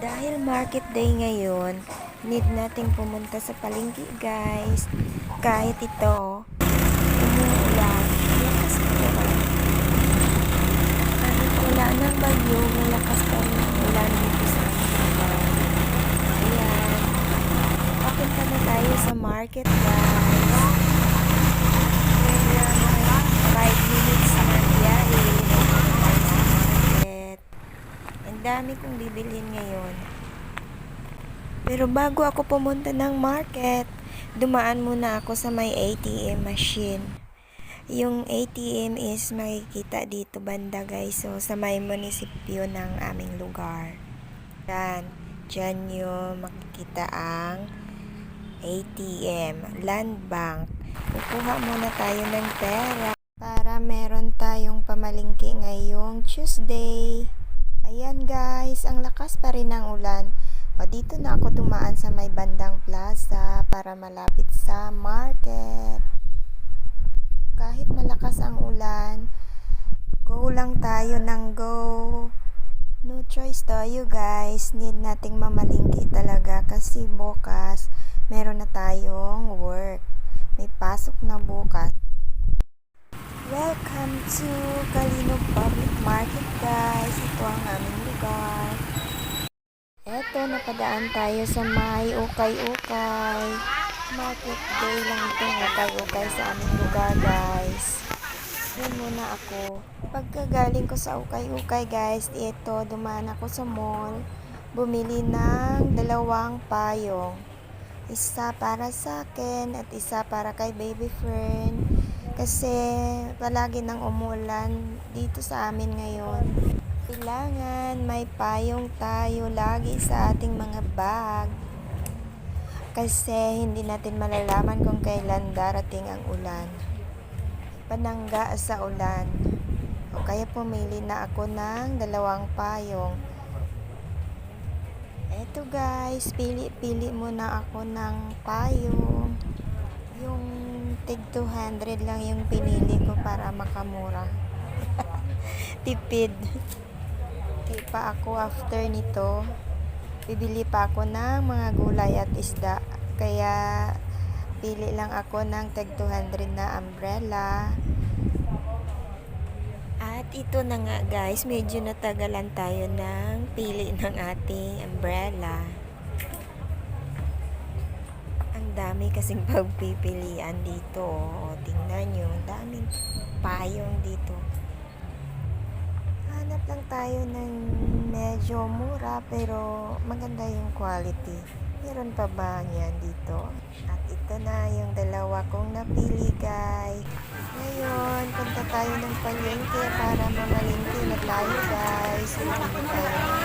Dahil market day ngayon, need nating pumunta sa palengke guys. Kahit ito, umuulan, malakas pa rin. Kahit wala ng bagyo, malakas pa rin ang ulan dito sa ating lugar. Ayan, papunta na tayo sa market guys. Kaya 5 minutes na biyahe, market. Ang dami kong bibilhin ngayon. Pero bago ako pumunta ng market, dumaan muna ako sa may ATM machine. Yung ATM is makikita dito banda guys. So, sa may munisipyo ng aming lugar. Diyan yung makikita ang ATM, Land Bank. Kukuha muna tayo ng pera para meron tayong pamalingki ngayong Tuesday. Ayan guys, ang lakas pa rin ng ulan. O, dito na ako dumaan sa may bandang plaza para malapit sa market. Kahit malakas ang ulan, go lang tayo ng go. No choice tayo guys. Need nating mamalingki talaga kasi bukas meron na tayong work. May pasok na bukas. Welcome to Kalinog Public Market guys. Ito ang aming lugar. Eto, napadaan tayo sa may ukay-ukay. Market day lang ito, ukay-ukay sa aming lugar guys. Yan muna ako. Pagkagaling ko sa ukay-ukay guys, ito, dumaan ako sa mall. Bumili ng 2 payong. Isa para sa akin at isa para kay baby friend. Kasi palagi nang umulan dito sa amin ngayon. Kailangan may payong tayo lagi sa ating mga bag. Kasi hindi natin malalaman kung kailan darating ang ulan. Panangga sa ulan. O kaya pumili na ako ng 2 payong. Eto guys, pili muna ako ng payong. Yung tig 200 lang yung pinili ko para makamura. Tipid. Di pa ako after nito. Bibili pa ako ng mga gulay at isda. Kaya pili lang ako ng tig 200 na umbrella. At ito na nga guys, medyo natagalan tayo ng pili ng ating umbrella. Ang dami kasing pagpipilian dito. O, tingnan nyo, ang daming payong dito. Hanap lang tayo ng medyo mura pero maganda yung quality. Meron pa ba yan dito? At ito na yung 2 kong napili guys. Ngayon, punta tayo ng palengke para mamalingki na tayo guys. Bibili tayo ng